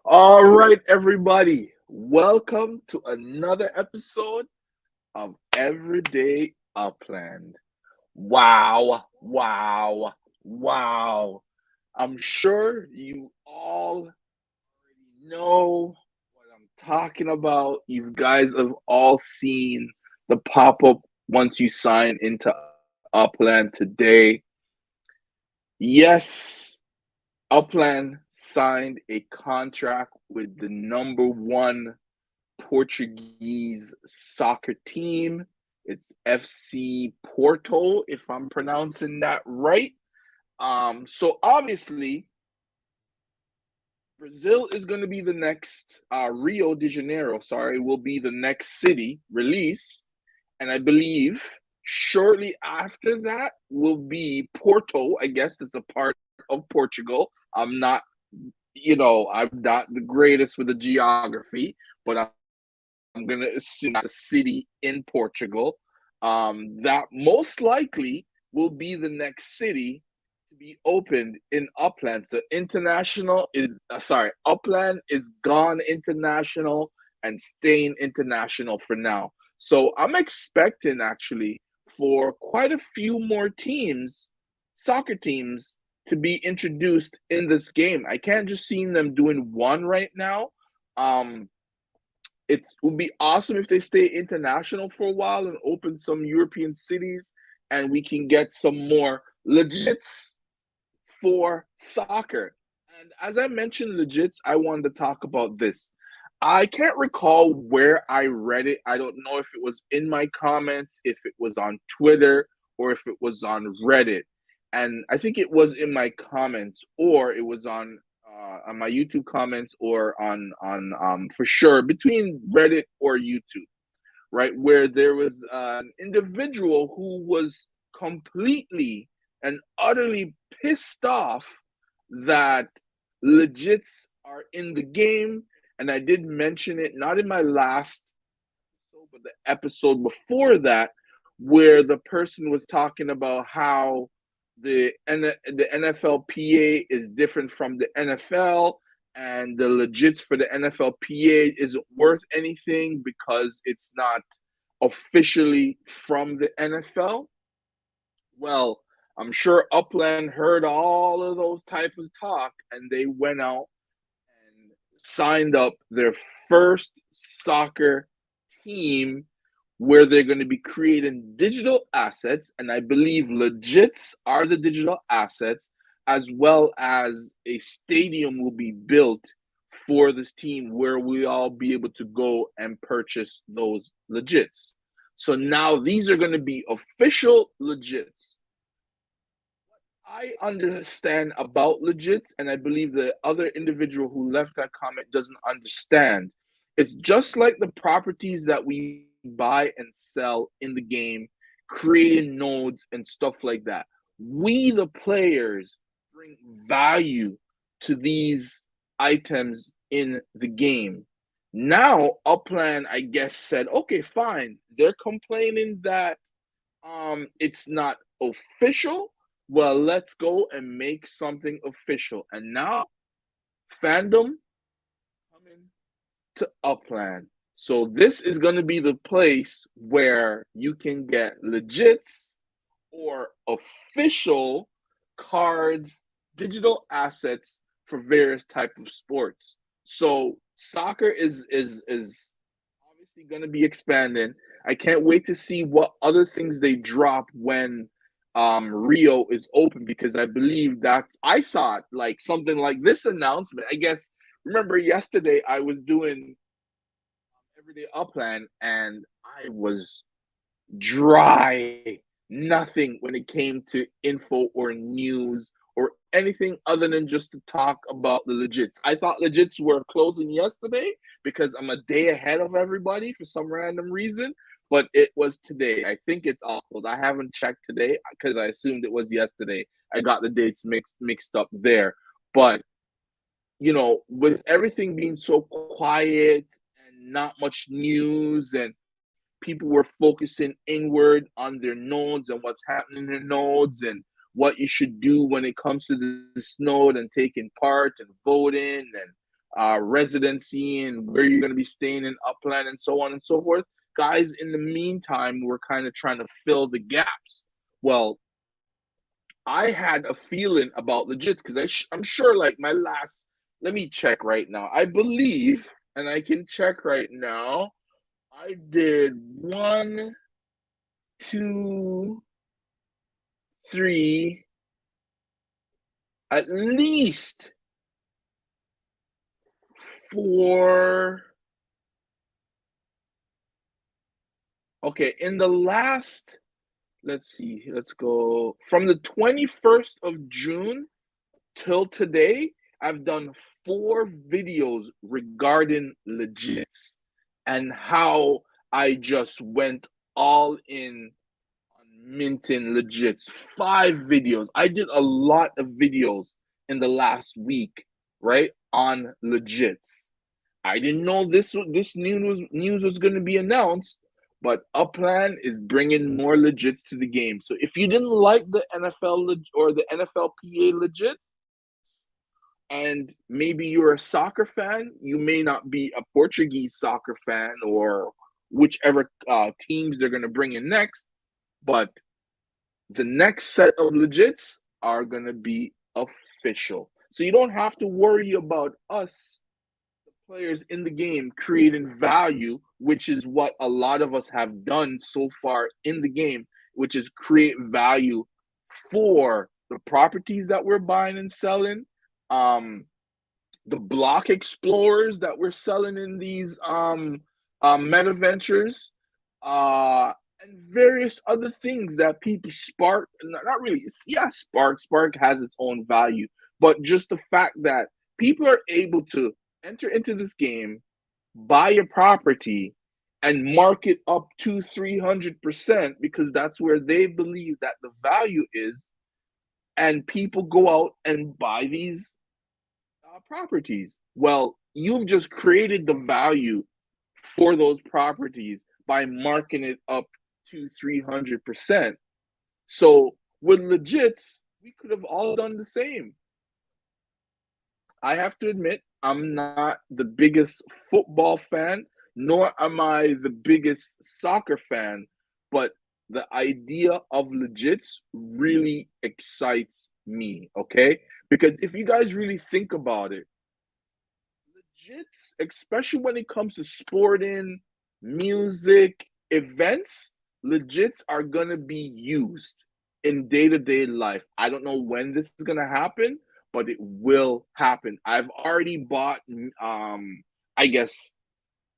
All right, everybody. Welcome to another episode of Everyday Upland. Wow, wow, wow. I'm sure you all already know what I'm talking about. You guys have all seen the pop up once you sign into Upland today. Yes, Upland signed a contract with the number one Portuguese soccer team. It's FC Porto, if I'm pronouncing that right. So obviously, Brazil is going to be the next Rio de Janeiro, sorry, will be the next city release. And I believe shortly after that will be Porto. I guess it's a part of Portugal. I'm not the greatest with the geography, but I'm going to assume it's a city in Portugal. That most likely will be the next city to be opened in Upland. So Upland is gone international and staying international for now. So I'm expecting actually for quite a few more teams, soccer teams, to be introduced in this game. I can't just see them doing one right now. Um, it would be awesome if they stay international for a while and open some European cities and we can get some more legits for soccer. And as I mentioned legits, I wanted to talk about this. I can't recall where I read it. I don't know if it was in my comments, if it was on Twitter, or if it was on Reddit. And I think it was in my comments, or it was on my YouTube comments, or on for sure between Reddit or YouTube, right? Where there was an individual who was completely and utterly pissed off that legits are in the game. And I did mention it not in my last episode, but the episode before that, where the person was talking about how the NFLPA is different from the NFL, and the legits for the NFLPA isn't worth anything because it's not officially from the NFL. Well, I'm sure Upland heard all of those type of talk, and they went out and signed up their first soccer team where they're going to be creating digital assets. And I believe legits are the digital assets, as well as a stadium will be built for this team where we all be able to go and purchase those legits. So now these are going to be official legits. I understand about legits, and I believe the other individual who left that comment doesn't understand. It's just like the properties that we buy and sell in the game, creating nodes and stuff like that. We, the players, bring value to these items in the game. Now, Upland, I guess, said, okay, fine. They're complaining that it's not official. Well, let's go and make something official. And now Fandom coming to Upland. So this is going to be the place where you can get legits or official cards, digital assets for various type of sports. So soccer is obviously going to be expanding. I can't wait to see what other things they drop when Rio is open, because I believe I thought like something like this announcement. I guess remember yesterday I was doing Everyday Upland and I was dry, nothing when it came to info or news or anything other than just to talk about the legits. I thought legits were closing yesterday because I'm a day ahead of everybody for some random reason, but it was today. I think it's all closed. I haven't checked today because I assumed it was yesterday. I got the dates mixed up there. But with everything being so quiet and not much news, and people were focusing inward on their nodes and what's happening in their nodes and what you should do when it comes to this node and taking part and voting and residency and where you're going to be staying in Upland and so on and so forth. Guys, in the meantime, we're kind of trying to fill the gaps. Well, I had a feeling about legits because I'm sure like my last, let me check right now. I believe, and I can check right now, I did 1, 2, 3, at least 4. Okay, in the last, let's see, let's go from the 21st of June till today, I've done 4 videos regarding legits and how I just went all in on minting legits. 5 videos. I did a lot of videos in the last week, right, on legits. I didn't know this news was going to be announced, but Upland is bringing more legits to the game. So if you didn't like the NFL or the NFLPA legit, and maybe you're a soccer fan, you may not be a Portuguese soccer fan or whichever teams they're going to bring in next, but the next set of legits are going to be official. So you don't have to worry about us, the players in the game, creating value, which is what a lot of us have done so far in the game, which is create value for the properties that we're buying and selling, the block explorers that we're selling in these meta ventures, and various other things that people spark. Not really. Yeah, Spark has its own value, but just the fact that people are able to enter into this game, buy a property, and mark it up to 300% because that's where they believe that the value is, and people go out and buy these properties. Well, you've just created the value for those properties by marking it up to 300%. So with legits, we could have all done the same. I have to admit, I'm not the biggest football fan, nor am I the biggest soccer fan, but the idea of legits really excites me, okay? Because if you guys really think about it, legits, especially when it comes to sporting, music, events, legits are going to be used in day-to-day life. I don't know when this is going to happen, but it will happen. I've already bought I guess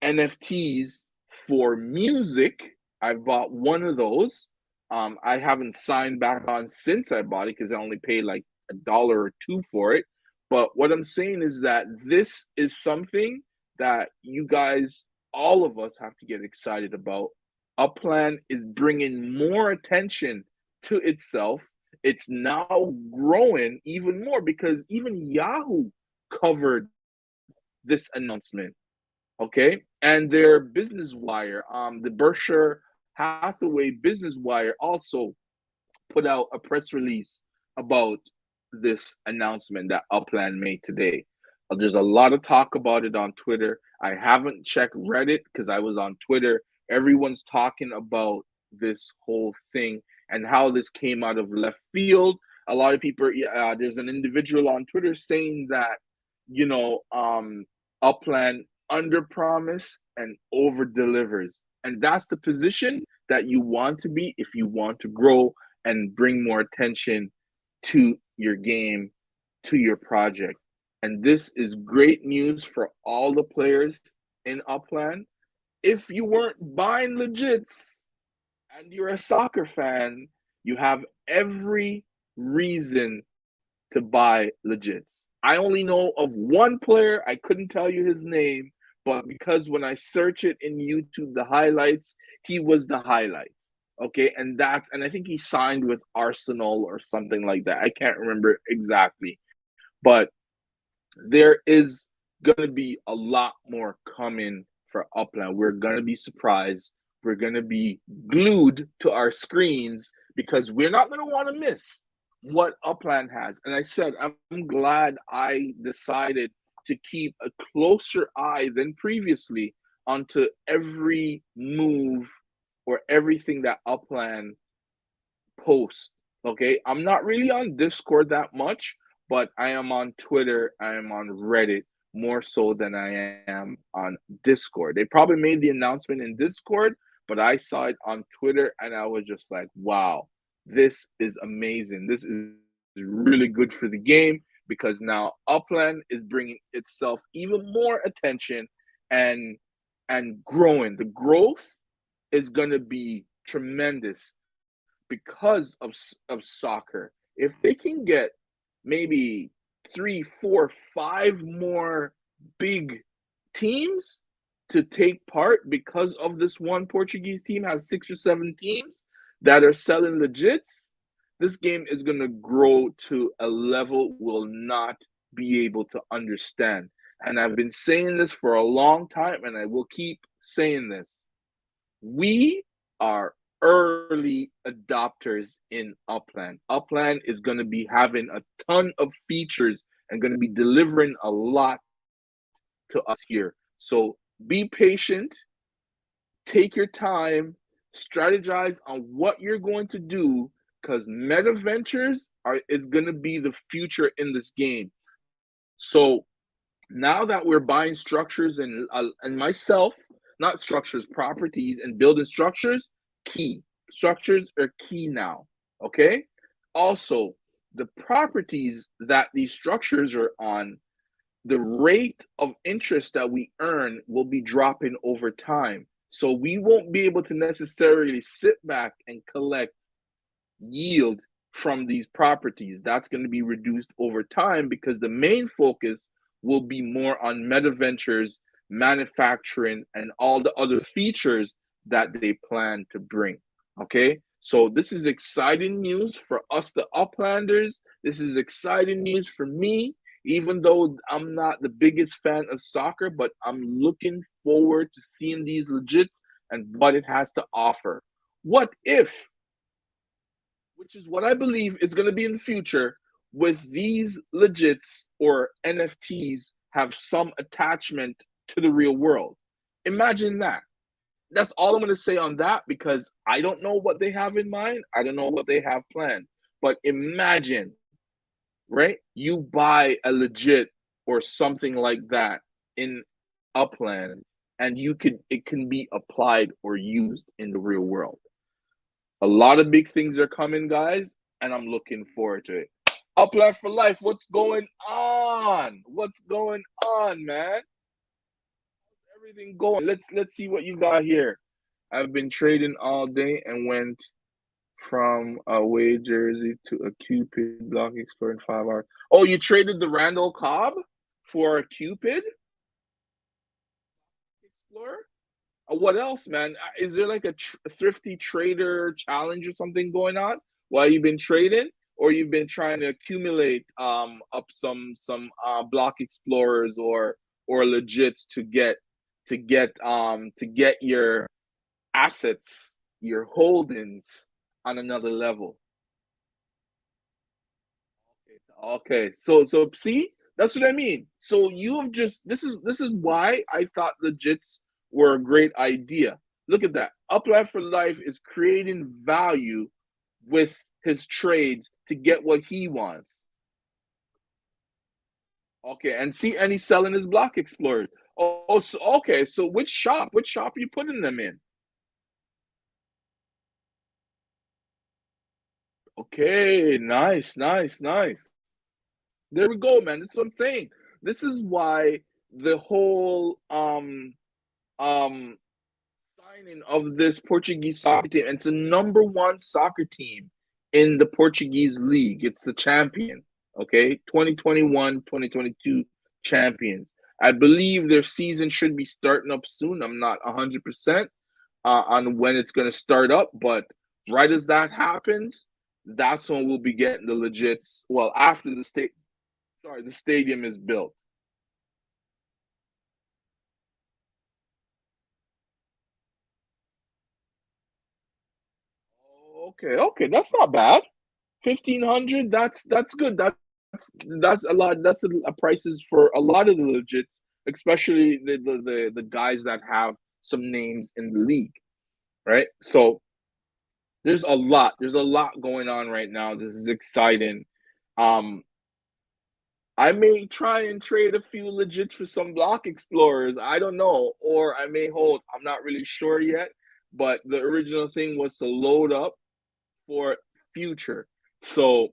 NFTs for music. I've bought one of those. I haven't signed back on since I bought it because I only paid like $1 or $2 for it. But what I'm saying is that this is something that you guys, all of us, have to get excited about. Upland is bringing more attention to itself. It's now growing even more because even Yahoo covered this announcement. Okay, and their Business Wire, the Berkshire Hathaway Business Wire, also put out a press release about this announcement that Upland made today. There's a lot of talk about it on Twitter. I haven't checked Reddit because I was on Twitter. Everyone's talking about this whole thing and how this came out of left field. A lot of people, there's an individual on Twitter saying that, you know, Upland under promise and over delivers. And that's the position that you want to be if you want to grow and bring more attention to your game, to your project. And this is great news for all the players in Upland. If you weren't buying legits and you're a soccer fan, you have every reason to buy legits. I only know of one player. I couldn't tell you his name, but because when I search it in YouTube, the highlights, he was the highlight. Okay, and I think he signed with Arsenal or something like that. I can't remember exactly, but there is going to be a lot more coming for Upland. We're going to be surprised. We're going to be glued to our screens because we're not going to want to miss what Upland has. And I said, I'm glad I decided to keep a closer eye than previously onto every move or everything that Upland posts. Okay, I'm not really on Discord that much, but I am on Twitter, I am on Reddit more so than I am on Discord. They probably made the announcement in Discord, but I saw it on Twitter and I was just like, wow, this is amazing. This is really good for the game because now Upland is bringing itself even more attention and growing. The growth is going to be tremendous because of soccer. If they can get maybe 3, 4, 5 more big teams to take part because of this one Portuguese team, have 6 or 7 teams that are selling legits, this game is going to grow to a level we'll not be able to understand. And I've been saying this for a long time, and I will keep saying this. We are early adopters in Upland. Upland is going to be having a ton of features and going to be delivering a lot to us here. So be patient, take your time, strategize on what you're going to do because meta ventures is going to be the future in this game. So now that we're buying structures and myself, not structures, properties and building structures, key. Structures are key now. Okay. Also, the properties that these structures are on, the rate of interest that we earn will be dropping over time. So we won't be able to necessarily sit back and collect yield from these properties. That's going to be reduced over time because the main focus will be more on meta ventures, manufacturing, and all the other features that they plan to bring. Okay, so this is exciting news for us, the Uplanders. This is exciting news for me, even though I'm not the biggest fan of soccer, but I'm looking forward to seeing these legits and what it has to offer. What if, which is what I believe is going to be in the future, with these legits or NFTs have some attachment to the real world. Imagine that. That's all I'm going to say on that because I don't know what they have in mind. I don't know what they have planned. But imagine, right? You buy a legit or something like that in Upland and it can be applied or used in the real world. A lot of big things are coming, guys, and I'm looking forward to it. Upland for life. What's going on? What's going on, man? How's everything going? Let's see what you got here. I've been trading all day and went from a away jersey to a Cupid block explorer in 5 hours. Oh, you traded the Randall Cobb for a Cupid explorer? What else, man? Is there like a thrifty trader challenge or something going on while you've been trading, or you've been trying to accumulate up some block explorers or legits to get your assets, your holdings on another level? Okay, so see, that's what I mean. So you have just this is why I thought legits were a great idea. Look at that. Upland for Life is creating value with his trades to get what he wants. Okay, and see, and he's selling his block explorers. Oh, so, okay. So which shop? Which shop are you putting them in? Okay, nice, nice, nice. There we go, man. This is what I'm saying. This is why the whole um signing of this Portuguese soccer team. It's the number one soccer team in the Portuguese league. It's the champion. Okay, 2021, 2022 champions. I believe their season should be starting up soon. I'm not 100% on when it's going to start up, but right as that happens, that's when we'll be getting the legits. Well, after the stadium is built. Okay, okay, that's not bad. 1,500. That's good. That's that's a lot. That's a prices for a lot of the legits, especially the guys that have some names in the league, right? So there's a lot. There's a lot going on right now. This is exciting. Um, I may try and trade a few legits for some block explorers. I don't know, or I may hold. I'm not really sure yet. But the original thing was to load up for future. So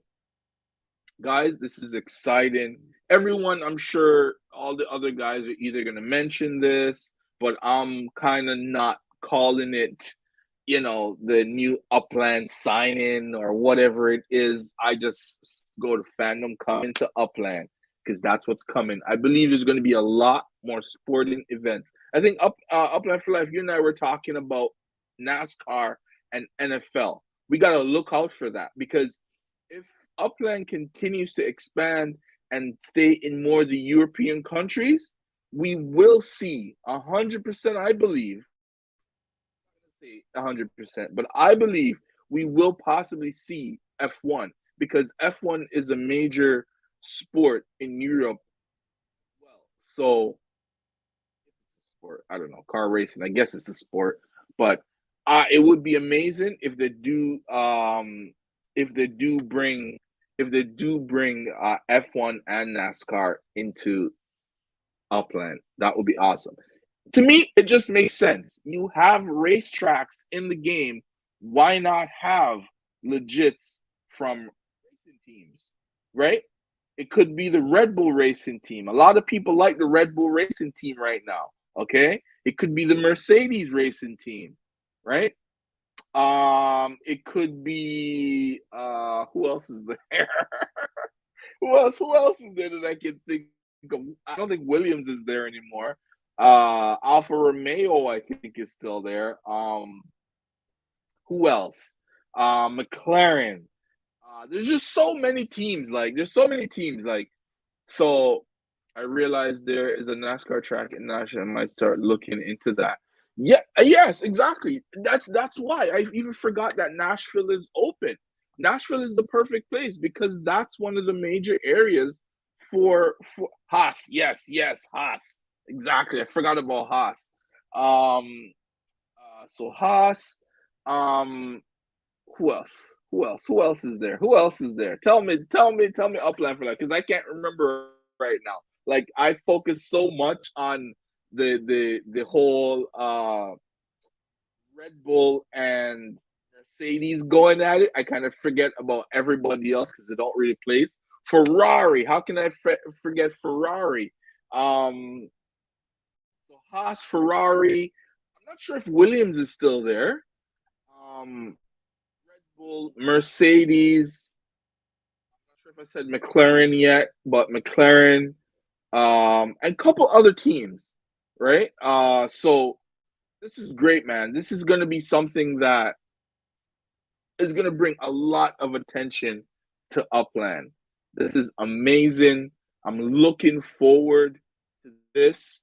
guys, this is exciting. Everyone, I'm sure all the other guys are either going to mention this, but I'm kind of not calling it, the new Upland sign in or whatever it is. I just go to Fandom, come into Upland because that's what's coming. I believe there's going to be a lot more sporting events. I think Upland for Life, you and I were talking about NASCAR and NFL. We got to look out for that because if Upland continues to expand and stay in more of the European countries, we will see 100%. I believe, I'm say 100%, but I believe we will possibly see F1 because F1 is a major sport in Europe. Well, so sport. I don't know, car racing. I guess it's a sport, but it would be amazing if they do bring F1 and NASCAR into Upland. That would be awesome. To me, it just makes sense. You have racetracks in the game. Why not have legits from racing teams, right? It could be the Red Bull racing team. A lot of people like the Red Bull racing team right now. Okay, it could be the Mercedes racing team, right? It could be who else is there? Who else is there that I can think of? I don't think Williams is there anymore. Alfa Romeo, I think, is still there. Who else? McLaren. There's just so many teams. So I realized there is a NASCAR track in Nashville. I might start looking into that. Yeah, yes, exactly. That's why I even forgot that Nashville is open. Nashville is the perfect place because that's one of the major areas for Haas. Yes, yes, Haas. Exactly. I forgot about Haas. So Haas. Um, who else? Who else is there? Who else is there? Tell me Upland for that because I can't remember right now. Like I focus so much on the whole Red Bull and Mercedes going at it. I kind of forget about everybody else because they don't really place. Ferrari. How can I forget Ferrari? Um, so Haas, Ferrari. I'm not sure if Williams is still there. Red Bull, Mercedes. I'm not sure if I said McLaren yet, but McLaren, and a couple other teams, right? So this is great, man. This is going to be something that is going to bring a lot of attention to Upland. This is amazing. I'm looking forward to this.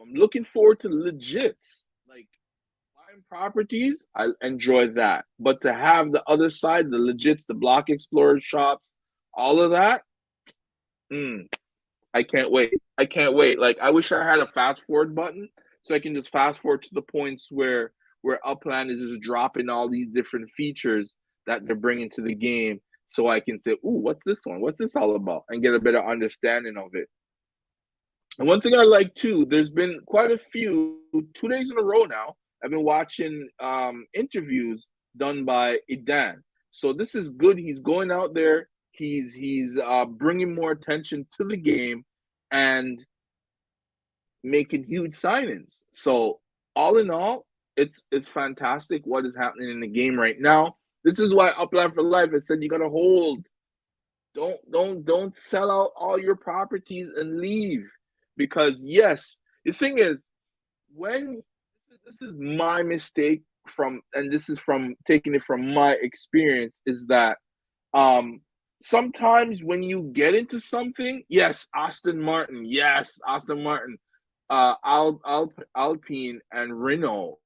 I'm looking forward to legits. Like buying properties, I enjoy that. But to have the other side, the legits, the block explorer shops, all of that, mm, I can't wait. I can't wait. Like I wish I had a fast forward button so I can just fast forward to the points where Upland is just dropping all these different features that they're bringing to the game, so I can say, "Ooh, what's this one? What's this all about?" and get a better understanding of it. And one thing I like too, there's been quite a few 2 days in a row now. I've been watching interviews done by Idan. So this is good. He's going out there. He's bringing more attention to the game and making huge signings. So all in all, it's fantastic what is happening in the game right now. This is why Upland for Life has said you gotta hold. Don't sell out all your properties and leave. Because yes, the thing is, when this is my mistake from, and this is from taking it from my experience, is that um sometimes when you get into something, yes, Aston Martin, Alpine and Renault.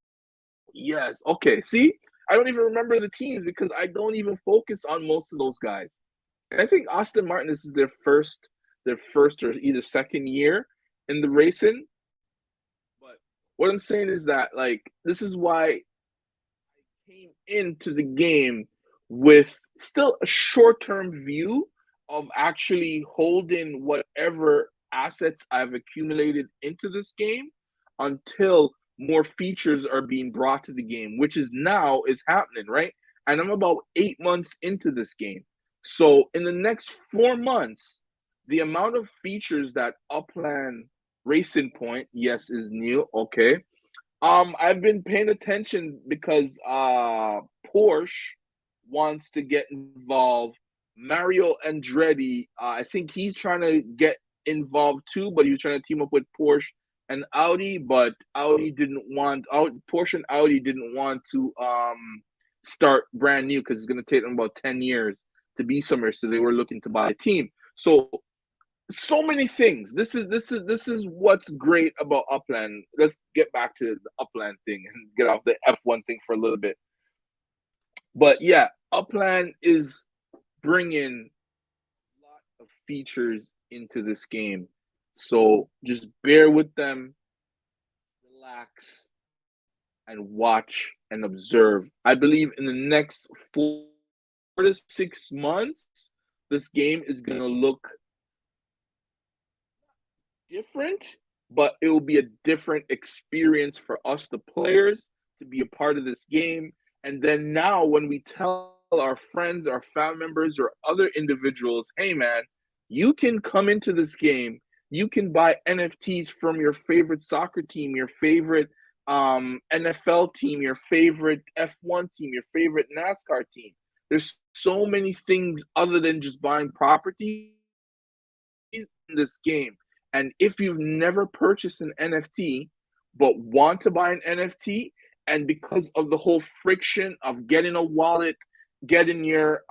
Yes, okay. See, I don't even remember the teams because I don't even focus on most of those guys. And I think Aston Martin, this is their first or either second year in the racing. But what I'm saying is that like this is why I came into the game with still a short-term view of actually holding whatever assets I've accumulated into this game until more features are being brought to the game, which is now is happening, right? And I'm about 8 months into this game. So in the next 4 months, the amount of features that Upland Racing Point, yes, is new. Okay. I've been paying attention because Porsche wants to get involved. Mario Andretti, I think he's trying to get involved too, but he was trying to team up with Porsche and Audi, but Porsche and Audi didn't want to start brand new because it's going to take them about 10 years to be somewhere, so they were looking to buy a team. So many things. This is what's great about Upland. Let's get back to the Upland thing and get off the F1 thing for a little bit. But yeah, Upland is bringing a lot of features into this game. So just bear with them, relax, and watch and observe. I believe in the next 4 to 6 months, this game is going to look different, but it will be a different experience for us, the players, to be a part of this game. And then now, when we tell our friends, our family members, or other individuals, hey man, you can come into this game, you can buy NFTs from your favorite soccer team, your favorite NFL team, your favorite F1 team, your favorite NASCAR team. There's so many things other than just buying properties in this game. And if you've never purchased an NFT but want to buy an NFT, and because of the whole friction of getting a wallet, getting your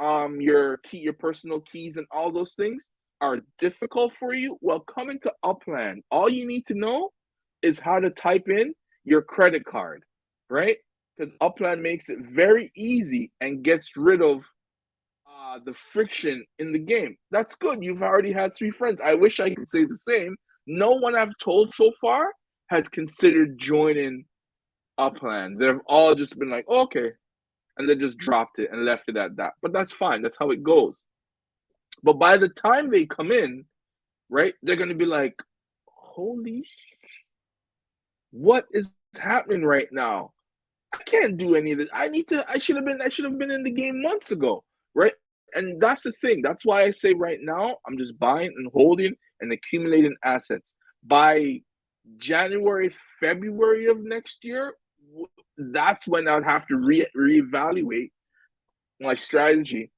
key, your personal keys, and all those things are difficult for you, well, come into Upland. All you need to know is how to type in your credit card, right? Because Upland makes it very easy and gets rid of the friction in the game. That's good. You've already had 3 friends. I wish I could say the same. No one I've told so far has considered joining Upland. They've all just been like, oh, okay, and they just dropped it and left it at that. But that's fine. That's how it goes. But by the time they come in, right, they're gonna be like, holy, what is happening right now? I can't do any of this. I should have been in the game months ago, right? And that's the thing. That's why I say right now, I'm just buying and holding and accumulating assets. By January, February of next year, that's when I'd have to reevaluate my strategy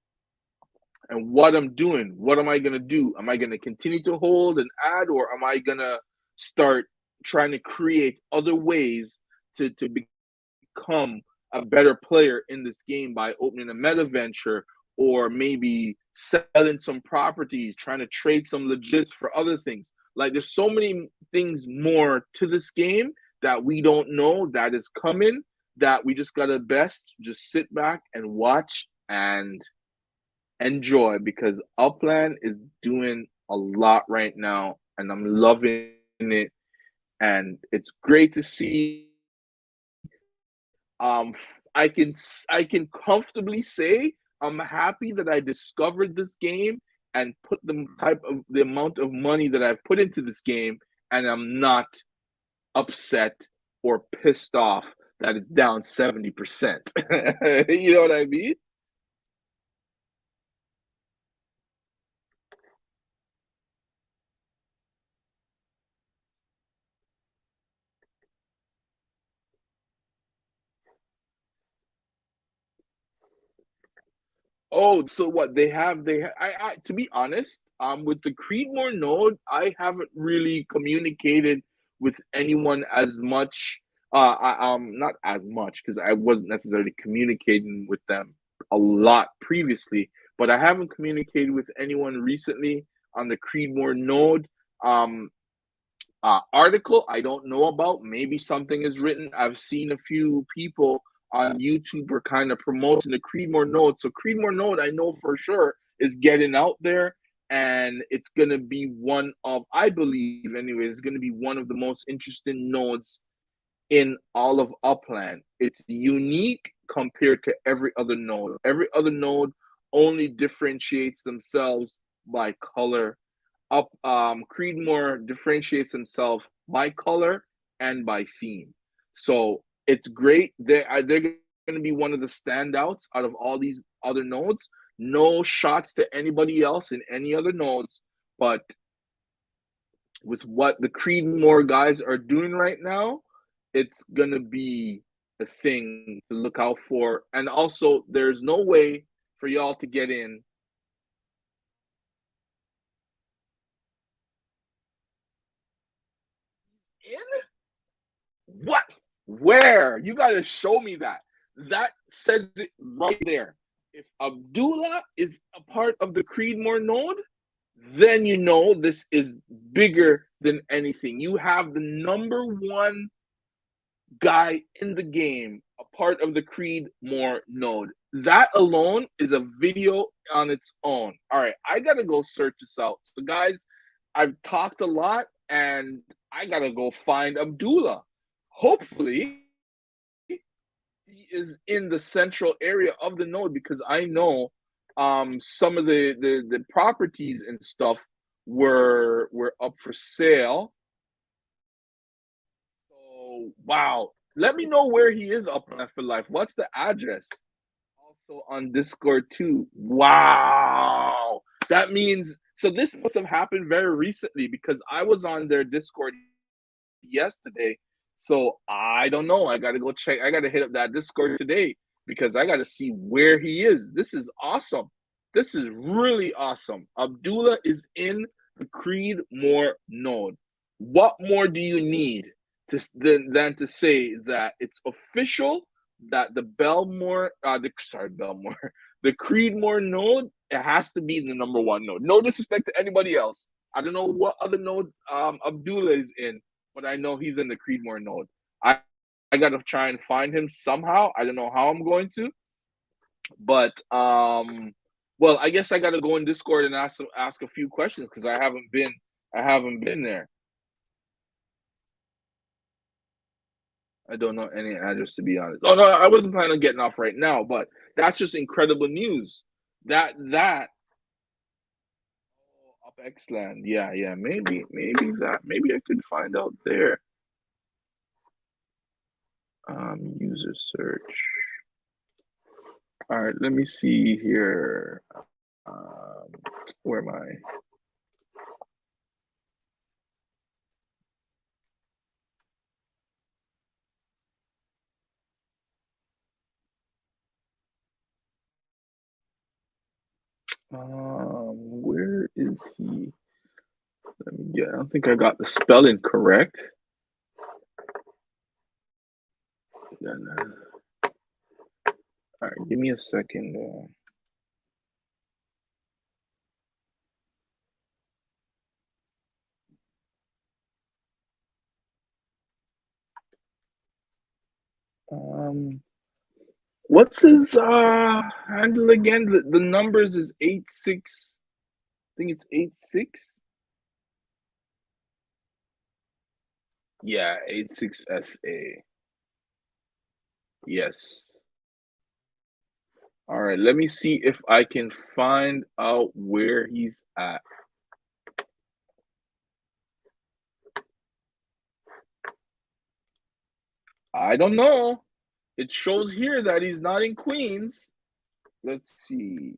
and what I'm doing. What am I going to do? Am I going to continue to hold and add, or am I going to start trying to create other ways to become a better player in this game by opening a meta venture, or maybe selling some properties, trying to trade some legits for other things. Like there's so many things more to this game that we don't know that is coming, that we just gotta best just sit back and watch and enjoy, because Upland is doing a lot right now and I'm loving it, and it's great to see. Um, I can comfortably say I'm happy that I discovered this game and put the amount of money that I've put into this game, and I'm not upset or pissed off that it's down 70%. You know what I mean? Oh, so what I to be honest, with the Creedmoor node, I haven't really communicated with anyone as much. Not as much because I wasn't necessarily communicating with them a lot previously, but I haven't communicated with anyone recently on the Creedmoor node. Um, article I don't know about. Maybe something is written. I've seen a few people on YouTube are kind of promoting the Creedmoor node. So Creedmoor node, I know for sure, is getting out there, and it's gonna be one of, I believe anyway, it's gonna be one of the most interesting nodes in all of Upland. It's unique compared to every other node. Every other node only differentiates themselves by color. Creedmoor differentiates themselves by color and by theme. So it's great. They're going to be one of the standouts out of all these other nodes. No shots to anybody else in any other nodes, but with what the Creedmoor guys are doing right now, it's gonna be a thing to look out for. And also, there's no way for y'all to get in. In what? Where? You gotta show me that. That says it right there. If Abdullah is a part of the Creedmoor node, then you know this is bigger than anything. You have the number one guy in the game, a part of the Creedmoor node. That alone is a video on its own. All right, I gotta go search this out. So, guys, I've talked a lot, and I gotta go find Abdullah. Hopefully, he is in the central area of the node because I know some of the properties and stuff were up for sale. So wow, let me know where he is up on for life. What's the address? Also on Discord too. Wow, that means so this must have happened very recently because I was on their Discord yesterday. So I don't know. I got to go check. I got to hit up that Discord today because I got to see where he is. This is awesome. This is really awesome. Abdullah is in the Creedmoor node. What more do you need than to say that it's official that the Belmore, the Creedmoor node, it has to be the number one node. No disrespect to anybody else. I don't know what other nodes Abdullah is in, but I know he's in the Creedmoor node. I I gotta try and find him somehow. I don't know how I'm going to, but well, I guess I gotta go in Discord and ask a few questions because I haven't been there. I don't know any address to be honest. Oh no, I wasn't planning on getting off right now, but that's just incredible news. That up Xland, yeah, maybe I could find out there. User search. All right, let me see here. Where am I? Where is he? Let me get. I don't think I got the spelling correct. All right, give me a second. What's his handle again? The numbers is 86. I think it's 86. Yeah, 86SA. Yes. All right, let me see if I can find out where he's at. I don't know. It shows here that he's not in Queens. Let's see.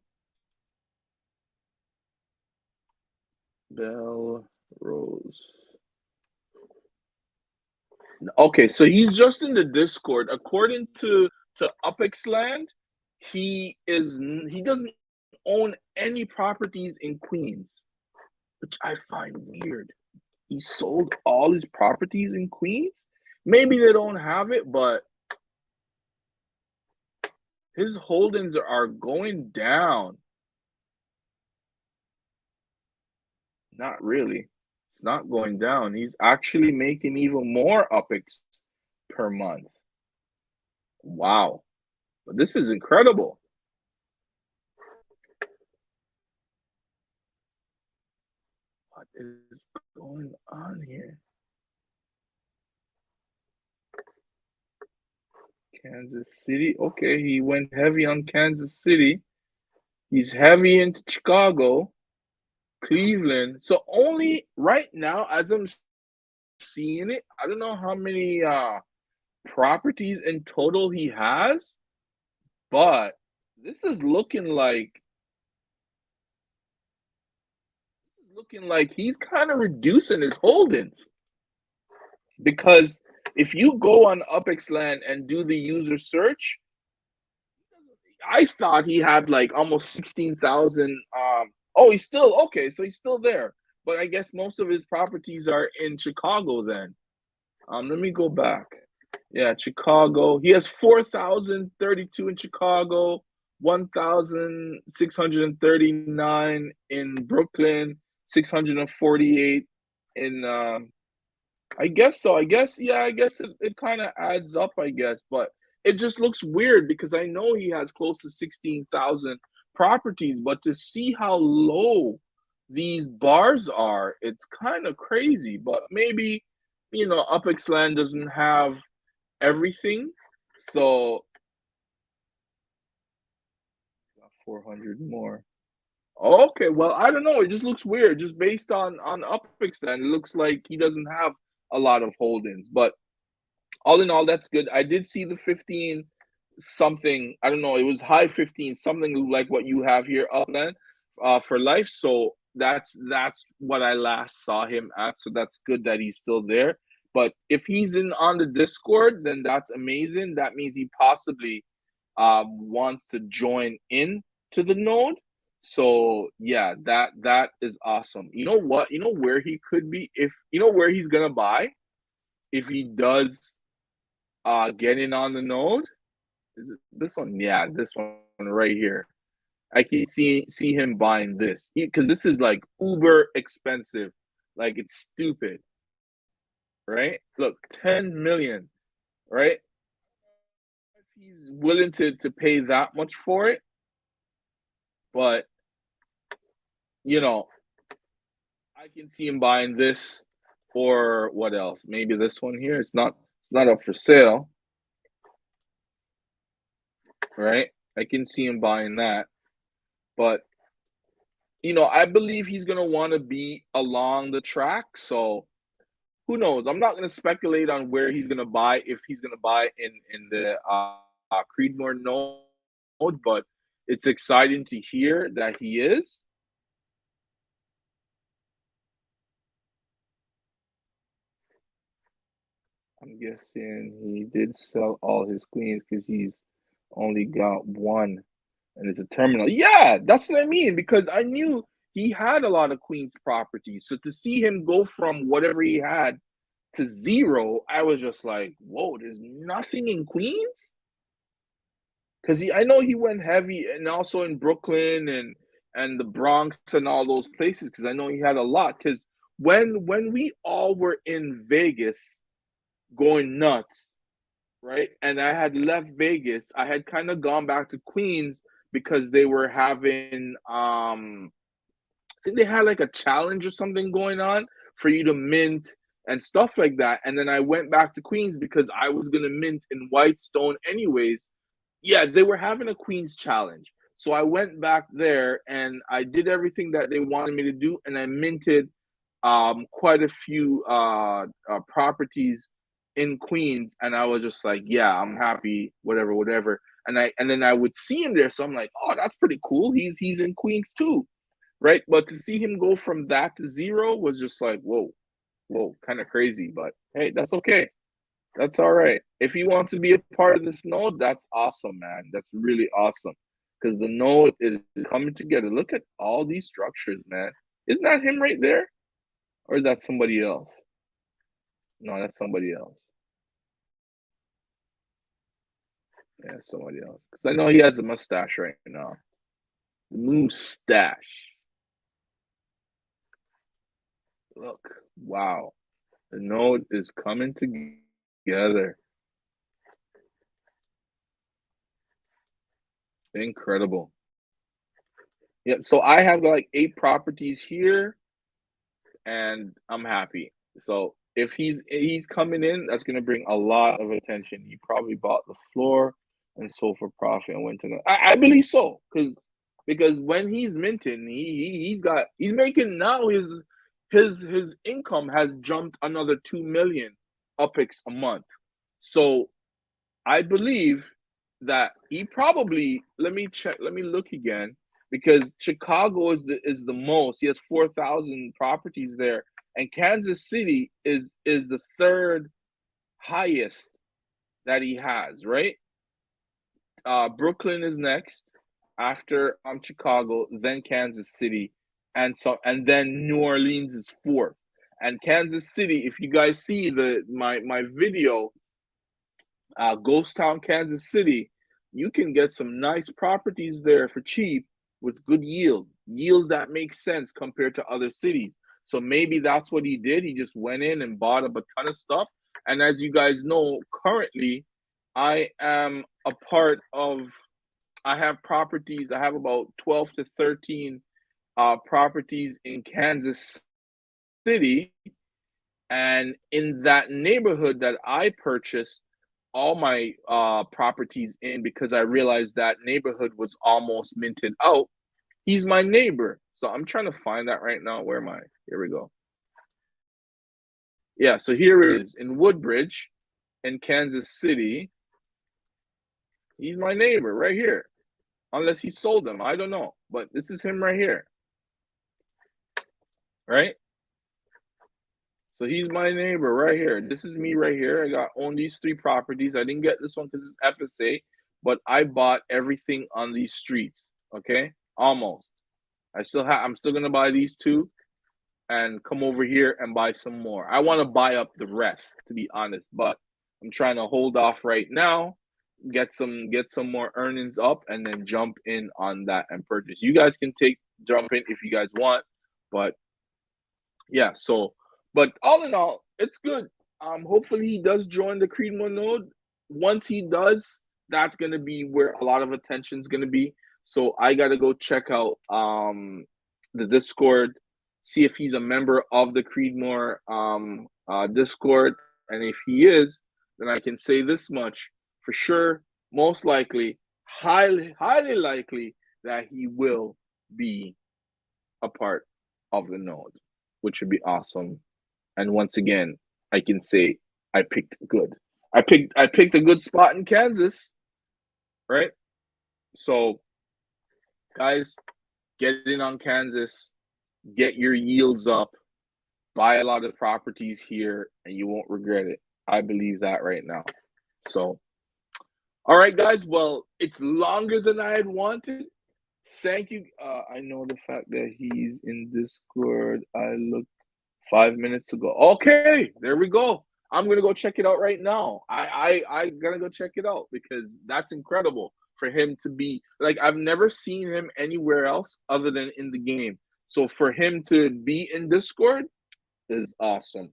Bell Rose. Okay, so he's just in the Discord. According to Upexland, he doesn't own any properties in Queens, which I find weird. He sold all his properties in Queens. Maybe they don't have it, but his holdings are going down. Not really. It's not going down. He's actually making even more UPX per month. Wow. But this is incredible. is going on here? Kansas City. Okay, he went heavy on Kansas City. He's heavy into Chicago, Cleveland. So only right now, as I'm seeing it, I don't know how many properties in total he has, but this is looking like he's kind of reducing his holdings because if you go on Upland and do the user search, I thought he had like almost 16,000. Oh, he's still okay, so he's still there. But I guess most of his properties are in Chicago then. Let me go back. Yeah, Chicago. He has 4,032 in Chicago, 1,639 in Brooklyn, 648 in I guess so. I guess, yeah, I guess it kind of adds up, I guess, but it just looks weird because I know he has close to 16,000 properties, but to see how low these bars are, it's kind of crazy. But maybe, Upexland doesn't have everything. So 400 more. Okay, well, I don't know. It just looks weird. Just based on Upexland, it looks like he doesn't have a lot of holdings. But all in all, that's good. I did see the 15 something. I don't know. It was high 15, something like what you have here, Upland, for life. So that's what I last saw him at. So that's good that he's still there. But if he's in on the Discord, then that's amazing. That means he possibly wants to join in to the node. So yeah, that is awesome. You know what? You know where he could be if you know where he's gonna buy if he does getting on the node. Is it this one? Yeah, this one right here. I can see him buying this because this is like uber expensive, like it's stupid, right? Look, 10 million, right? If he's willing to pay that much for it, but you know, I can see him buying this or what else? Maybe this one here. It's not up for sale, right? I can see him buying that, but I believe he's gonna want to be along the track. So who knows? I'm not gonna speculate on where he's gonna buy if he's gonna buy in the Creedmoor node, but it's exciting to hear that he is. I'm guessing he did sell all his queens because he's only got one, and it's a terminal. Yeah, that's what I mean because I knew he had a lot of queens properties. So to see him go from whatever he had to zero, I was just like, whoa, there's nothing in Queens? Because I know he went heavy and also in Brooklyn and the Bronx and all those places because I know he had a lot. Because when we all were in Vegas going nuts, right? And I had left Vegas, I had kind of gone back to Queens because they were having I think they had like a challenge or something going on for you to mint and stuff like that. And then I went back to Queens because I was gonna mint in Whitestone anyways. Yeah, they were having a Queens challenge. So I went back there and I did everything that they wanted me to do, and I minted quite a few properties in Queens, and I was just like, yeah, I'm happy, whatever, whatever. And then I would see him there, so I'm like, oh, that's pretty cool. He's in Queens too, right? But to see him go from that to zero was just like, whoa, whoa, kind of crazy. But hey, that's okay. That's all right. If he wants to be a part of this node, that's awesome, man. That's really awesome because the node is coming together. Look at all these structures, man. Isn't that him right there? Or is that somebody else? No, that's somebody else. Yeah, somebody else. Because I know he has a mustache right now. Mustache. Look. Wow. The node is coming together. Incredible. Yep. So I have like 8 properties here. and I'm happy. So if he's coming in, that's gonna bring a lot of attention. He probably bought the floor and sold for profit and went to the. I believe so, because when he's minting, he's making now his income has jumped another 2 million UPIX a month. So I believe that he probably, let me check, let me look again, because Chicago is the most. He has 4,000 properties there, and Kansas City is the third highest that he has, right? Brooklyn is next after Chicago, then Kansas City, and then New Orleans is fourth. And Kansas City, if you guys see my video, Ghost Town, Kansas City, you can get some nice properties there for cheap with good yields that make sense compared to other cities. So maybe that's what he did. He just went in and bought up a ton of stuff. And as you guys know, currently, I am a part of. I have properties. I have about 12 to 13 properties in Kansas City, and in that neighborhood that I purchased all my properties in, because I realized that neighborhood was almost minted out. He's my neighbor. So I'm trying to find that right now. Where am I? Here we go. Yeah, so here it is in Woodbridge in Kansas City. He's my neighbor right here. Unless he sold them. I don't know. But this is him right here. Right? So he's my neighbor right here. This is me right here. I own these 3 properties. I didn't get this one because it's FSA, but I bought everything on these streets. Okay, almost. I'm still gonna buy these 2, and come over here and buy some more. I want to buy up the rest, to be honest, but I'm trying to hold off right now. Get some more earnings up, and then jump in on that and purchase. You guys can jump in if you guys want, but yeah, so, but all in all, it's good. Hopefully he does join the Creedmoor node. Once he does, that's gonna be where a lot of attention's gonna be. So I gotta go check out the Discord, see if he's a member of the Creedmoor Discord, and if he is, then I can say this much for sure, most likely, highly likely that he will be a part of the node, which would be awesome. And once again, I can say I picked good. I picked a good spot in Kansas, right? So, guys, get in on Kansas, get your yields up, buy a lot of properties here, and you won't regret it. I believe that right now. So, all right, guys. Well, it's longer than I had wanted. Thank you. I know the fact that he's in Discord. I looked 5 minutes ago. Okay, there we go. I'm gonna go check it out right now. I gotta go check it out, because that's incredible for him to be like, I've never seen him anywhere else other than in the game. So for him to be in Discord is awesome.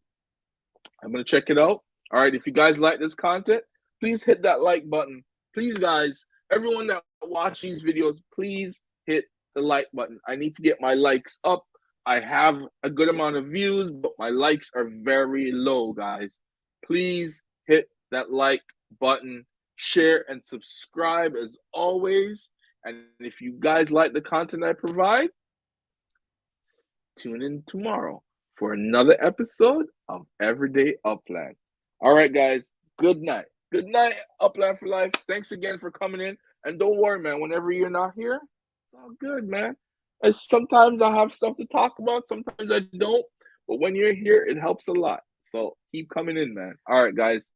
I'm gonna check it out. All right, if you guys like this content, please hit that like button. Please, guys, everyone that watch these videos, please hit the like button. I need to get my likes up. I have a good amount of views, but my likes are very low, guys. Please hit that like button, share, and subscribe as always. And if you guys like the content I provide, tune in tomorrow for another episode of Everyday Upland. All right, guys. Good night. Good night, Upland for Life. Thanks again for coming in. And don't worry, man. Whenever you're not here, it's all good, man. Sometimes I have stuff to talk about. Sometimes I don't. But when you're here, it helps a lot. So keep coming in, man. All right, guys.